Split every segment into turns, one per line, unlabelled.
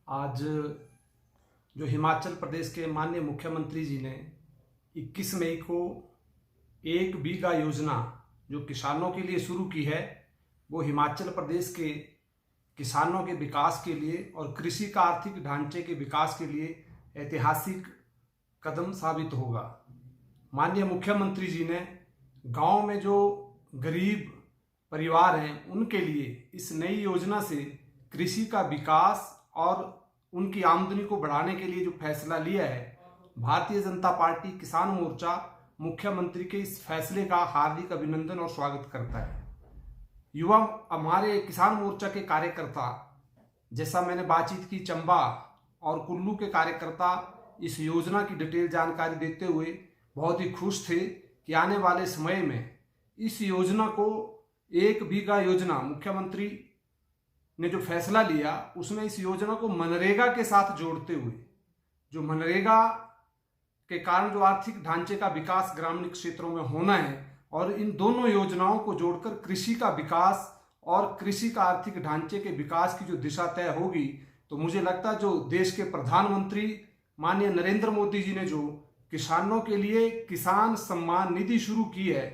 आज जो हिमाचल प्रदेश के माननीय मुख्यमंत्री जी ने 21 मई को 1 बीघा योजना जो किसानों के लिए शुरू की है, वो हिमाचल प्रदेश के किसानों के विकास के लिए और कृषि का आर्थिक ढांचे के विकास के लिए ऐतिहासिक कदम साबित होगा। माननीय मुख्यमंत्री जी ने गांव में जो गरीब परिवार हैं उनके लिए इस नई योजना से कृषि का विकास और उनकी आमदनी को बढ़ाने के लिए जो फैसला लिया है, भारतीय जनता पार्टी किसान मोर्चा मुख्यमंत्री के इस फैसले का हार्दिक अभिनंदन और स्वागत करता है। युवा हमारे किसान मोर्चा के कार्यकर्ता, जैसा मैंने बातचीत की, चंबा और कुल्लू के कार्यकर्ता इस योजना की डिटेल जानकारी देते हुए बहुत ही खुश थे कि आने वाले समय में इस योजना को 1 बीघा योजना मुख्यमंत्री ने जो फैसला लिया उसमें इस योजना को मनरेगा के साथ जोड़ते हुए, जो मनरेगा के कारण जो आर्थिक ढांचे का विकास ग्रामीण क्षेत्रों में होना है, और इन दोनों योजनाओं को जोड़कर कृषि का विकास और कृषि का आर्थिक ढांचे के विकास की जो दिशा तय होगी, तो मुझे लगता है जो देश के प्रधानमंत्री माननीय नरेंद्र मोदी जी ने जो किसानों के लिए किसान सम्मान निधि शुरू की है,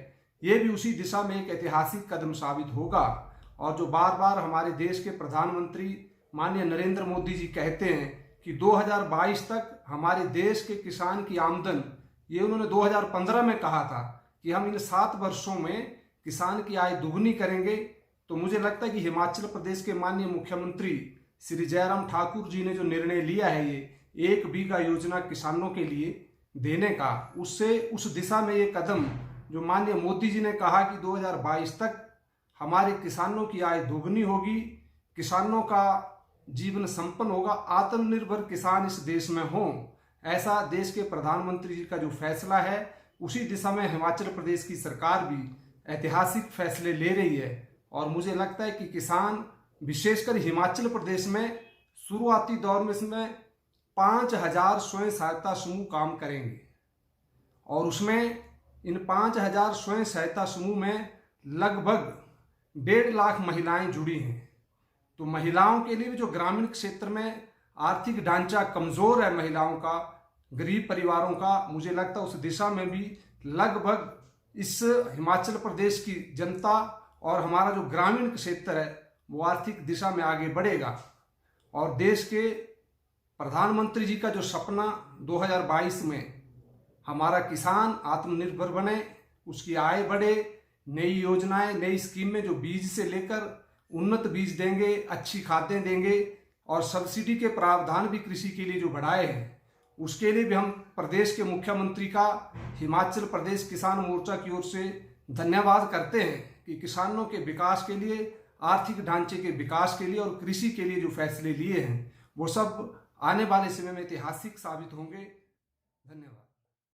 ये भी उसी दिशा में एक ऐतिहासिक कदम साबित होगा। और जो बार बार हमारे देश के प्रधानमंत्री माननीय नरेंद्र मोदी जी कहते हैं कि 2022 तक हमारे देश के किसान की आमदन, ये उन्होंने 2015 में कहा था कि हम इन 7 वर्षों में किसान की आय दुगनी करेंगे। तो मुझे लगता है कि हिमाचल प्रदेश के माननीय मुख्यमंत्री श्री जयराम ठाकुर जी ने जो निर्णय लिया है, ये 1 बीघा योजना किसानों के लिए देने का, उससे उस दिशा में ये कदम जो माननीय मोदी जी ने कहा कि 2022 तक हमारे किसानों की आय दोगुनी होगी, किसानों का जीवन संपन्न होगा, आत्मनिर्भर किसान इस देश में हों, ऐसा देश के प्रधानमंत्री जी का जो फैसला है, उसी दिशा में हिमाचल प्रदेश की सरकार भी ऐतिहासिक फैसले ले रही है। और मुझे लगता है कि किसान विशेषकर हिमाचल प्रदेश में शुरुआती दौर में इसमें 5000 स्वयं सहायता समूह काम करेंगे, और उसमें इन 5000 स्वयं सहायता समूह में लगभग 1.5 लाख महिलाएं जुड़ी हैं। तो महिलाओं के लिए भी जो ग्रामीण क्षेत्र में आर्थिक ढांचा कमजोर है महिलाओं का, गरीब परिवारों का, मुझे लगता है उस दिशा में भी लगभग इस हिमाचल प्रदेश की जनता और हमारा जो ग्रामीण क्षेत्र है वो आर्थिक दिशा में आगे बढ़ेगा। और देश के प्रधानमंत्री जी का जो सपना 2022 में हमारा किसान आत्मनिर्भर बने, उसकी आय बढ़े, नई योजनाएं, नई स्कीम में जो बीज से लेकर उन्नत बीज देंगे, अच्छी खादें देंगे, और सब्सिडी के प्रावधान भी कृषि के लिए जो बढ़ाए हैं, उसके लिए भी हम प्रदेश के मुख्यमंत्री का हिमाचल प्रदेश किसान मोर्चा की ओर से धन्यवाद करते हैं कि किसानों के विकास के लिए, आर्थिक ढांचे के विकास के लिए और कृषि के लिए जो फैसले लिए हैं वो सब आने वाले समय में ऐतिहासिक साबित होंगे। धन्यवाद।